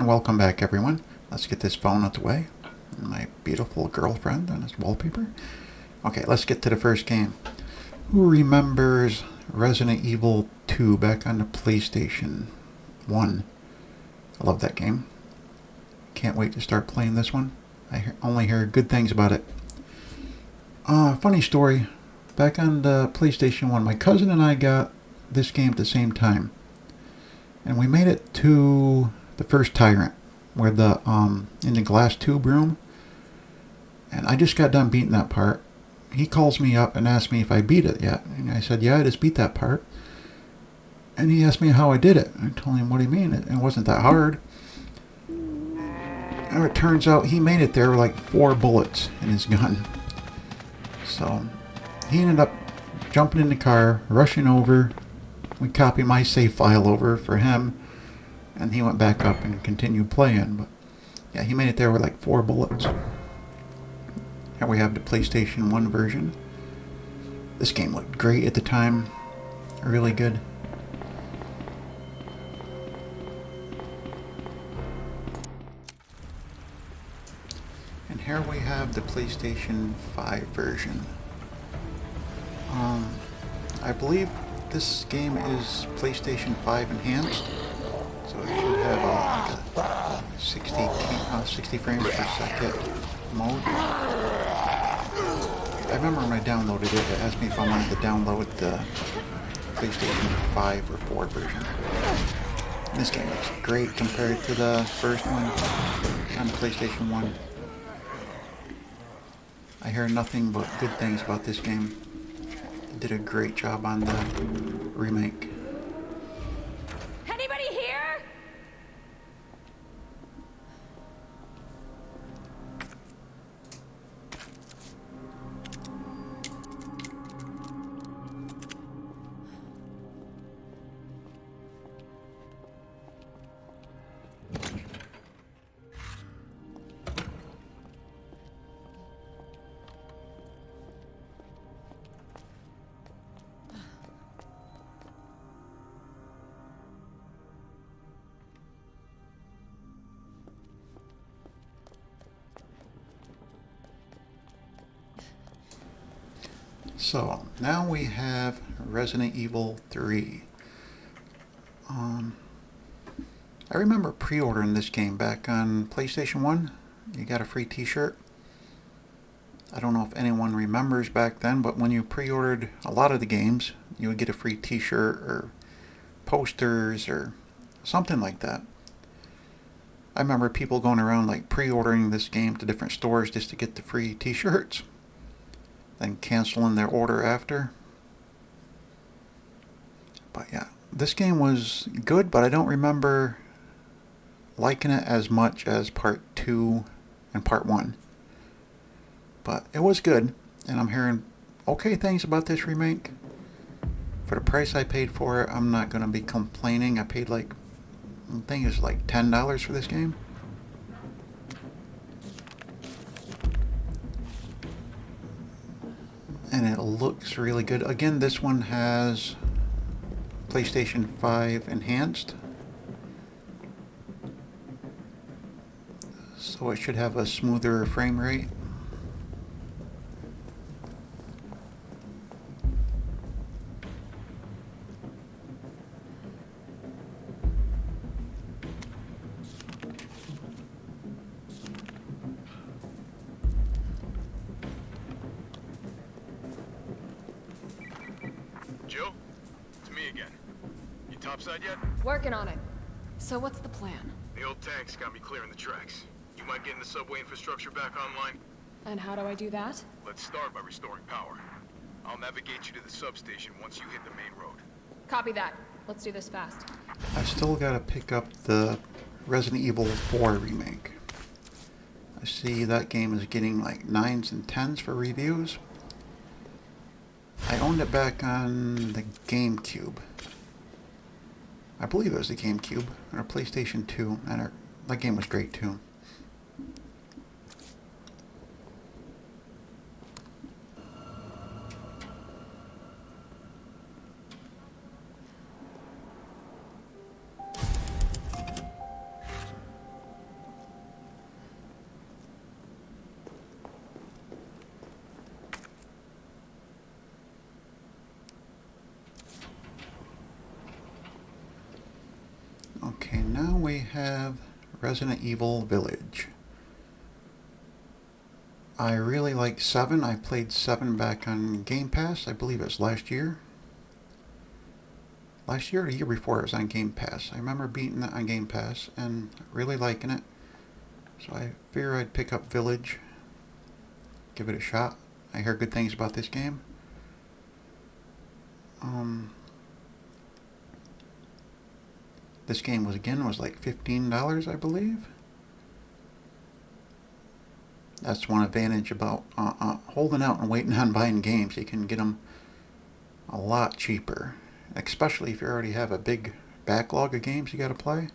And welcome back, everyone. Let's get this phone out the way. My beautiful girlfriend and his wallpaper. Okay, let's get to the first game. Who remembers Resident Evil 2 back on the PlayStation 1? I love that game. Can't wait to start playing this one. I only hear good things about it. Funny story. Back on the PlayStation 1, my cousin and I got this game at the same time. And we made it to the first tyrant, where the in the glass tube room. And I just got done beating that part. He calls me up and asks me if I beat it yet. And I said, yeah, I just beat that part. And he asked me how I did it. I told him, what do you mean? It wasn't that hard. And it turns out he made it there with like 4 bullets in his gun. So he ended up jumping in the car, rushing over. We copied my save file over for him, and he went back up and continued playing. But yeah, he made it there with like 4 bullets. Here we have the PlayStation 1 version. This game looked great at the time. Really good. And here we have the PlayStation 5 version. I believe this game is PlayStation 5 enhanced, so it should have like a 60 frames per second mode. I remember when I downloaded it, it asked me if I wanted to download the PlayStation 5 or 4 version. And this game looks great compared to the first one on the PlayStation 1. I hear nothing but good things about this game. Did a great job on the remake. Anybody here? So now we have Resident Evil 3. I remember pre-ordering this game back on PlayStation 1. You got a free t-shirt. I don't know if anyone remembers back then, but when you pre-ordered a lot of the games, you would get a free t-shirt or posters or something like that. I remember people going around like pre-ordering this game to different stores just to get the free t-shirts, then canceling their order after. But yeah, this game was good, but I don't remember liking it as much as part 2 and part 1. But it was good, and I'm hearing okay things about this remake. For the price I paid for it, I'm not going to be complaining. I paid like, I think it was like $10 for this game. And it looks really good. Again, this one has PlayStation 5 enhanced, so it should have a smoother frame rate. Jill? It's me again. You topside yet? Working on it. So what's the plan? The old tanks got me clearing the tracks. You mind getting the subway infrastructure back online? And how do I do that? Let's start by restoring power. I'll navigate you to the substation once you hit the main road. Copy that. Let's do this fast. I still gotta pick up the Resident Evil 4 remake. I see that game is getting like 9s and 10s for reviews. I owned it back on the GameCube. I believe it was the GameCube or PlayStation 2, and that game was great too. have Resident Evil Village. I really like 7. I played 7 back on Game Pass. I believe it was last year. Last year or the year before it was on Game Pass. I remember beating it on Game Pass and really liking it. So I figure I'd pick up Village. Give it a shot. I heard good things about this game. This game was like $15, I believe. That's one advantage about holding out and waiting on buying games. You can get them a lot cheaper, especially if you already have a big backlog of games you got to play.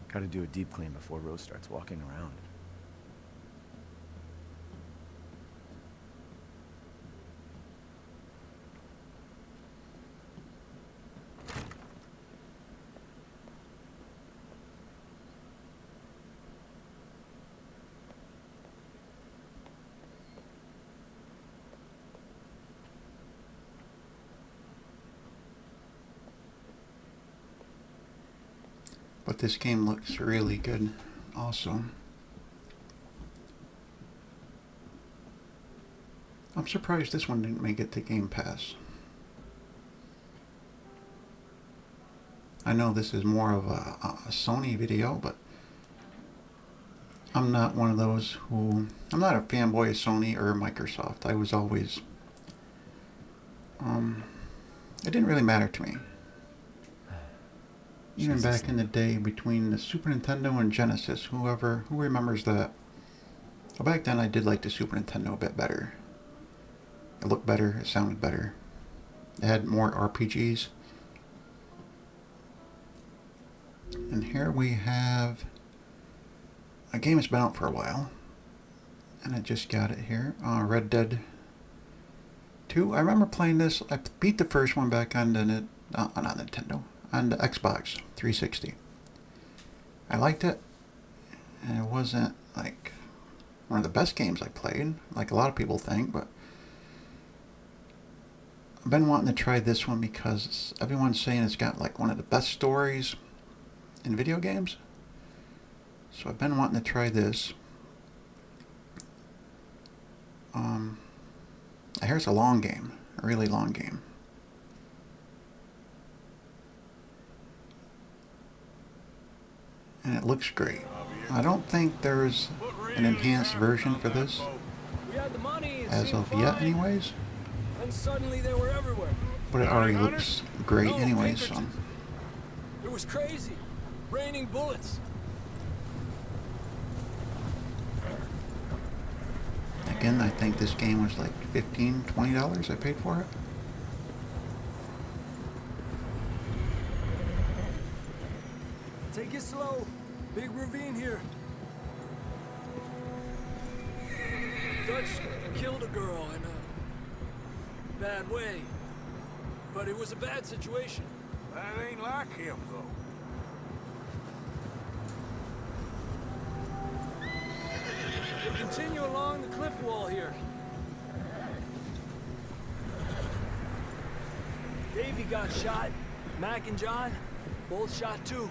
Gotta do a deep clean before Rose starts walking around. But this game looks really good also. I'm surprised this one didn't make it to Game Pass. I know this is more of a Sony video, but I'm not one of those who... I'm not a fanboy of Sony or Microsoft. I was always... it didn't really matter to me. Even back in the day between the Super Nintendo and Genesis, who remembers that? Well, back then I did like the Super Nintendo a bit better. It looked better, it sounded better. It had more RPGs. And here we have a game that's been out for a while. And I just got it here. Red Dead 2. I remember playing this. I beat the first one back on the not Nintendo. On the Xbox 360. I liked it, and it wasn't like one of the best games I played, like a lot of people think, but I've been wanting to try this one because everyone's saying it's got like one of the best stories in video games. So I've been wanting to try this. I hear it's a long game, a really long game. And it looks great. I don't think there's an enhanced version for this as of yet anyways, And suddenly they were everywhere. but it already looks great anyways, so It was crazy. Raining bullets. again, I think this game was like $15, $20 I paid for it. Take it slow. Big ravine here. Dutch killed a girl in a bad way. But it was a bad situation. That ain't like him, though. We'll continue along the cliff wall here. Davey got shot. Mac and John, both shot too.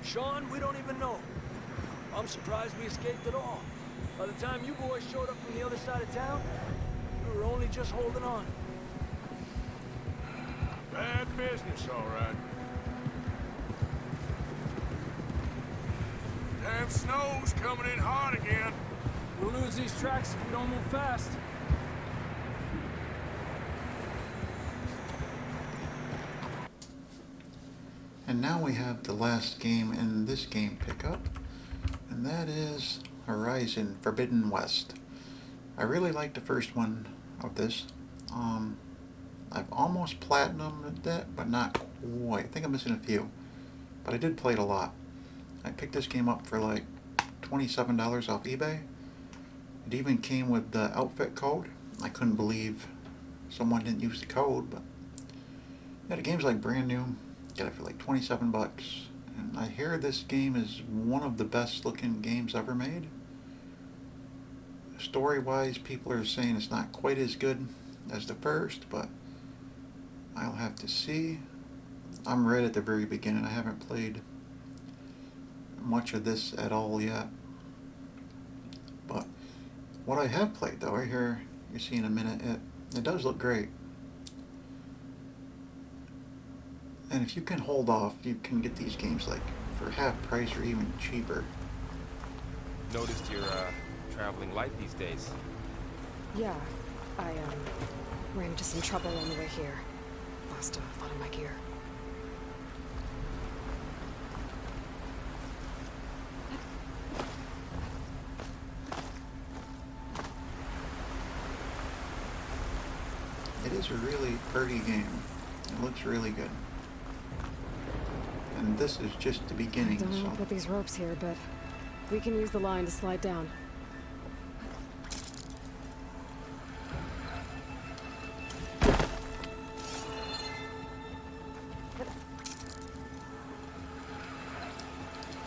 Sean, we don't even know. I'm surprised we escaped at all. By the time you boys showed up from the other side of town, we were only just holding on. Bad business, all right. Damn snow's coming in hard again. We'll lose these tracks if we don't move fast. And now we have the last game in this game pickup, and that is Horizon Forbidden West. I really like the first one of this. I've almost platinumed it, but not quite. I think I'm missing a few. But I did play it a lot. I picked this game up for like $27 off eBay. It even came with the outfit code. I couldn't believe someone didn't use the code, but yeah, the game's like brand new. Got it for like 27 bucks. And I hear this game is one of the best looking games ever made. Story-wise, people are saying it's not quite as good as the first, but I'll have to see. I'm right at the very beginning. I haven't played much of this at all yet. But what I have played, though, right here, you see in a minute, it does look great. And if you can hold off, you can get these games like for half price or even cheaper. Noticed you're traveling light these days. Yeah, I ran into some trouble on the way here. Lost a lot of my gear. It is a really pretty game. It looks really good. And this is just the beginning, Don't know so about these ropes here, but we can use the line to slide down.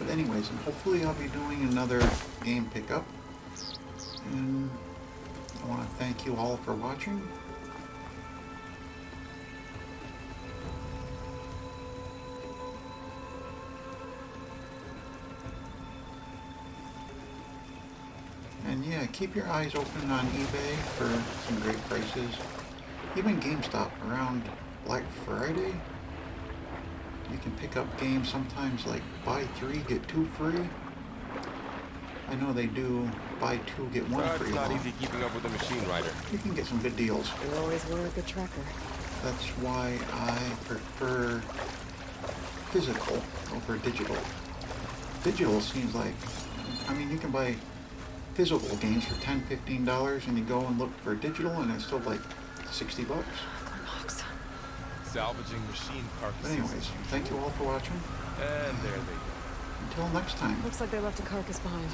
but anyways, and hopefully I'll be doing another game pickup. And I want to thank you all for watching. And yeah, keep your eyes open on eBay for some great prices. Even GameStop around Black Friday, you can pick up games sometimes like buy 3 get 2 free. I know they do buy 2 get 1 free. It's not easy keeping up with the machine rider. You can get some good deals. You always were a good tracker. That's why I prefer physical over digital. Digital seems like, I mean, you can buy physical games for $10, $15 and you go and look for digital and it's still like 60 bucks. Knox. Salvaging machine carcasses. But anyways, thank you all for watching. And there they go. Until next time. Looks like they left a carcass behind.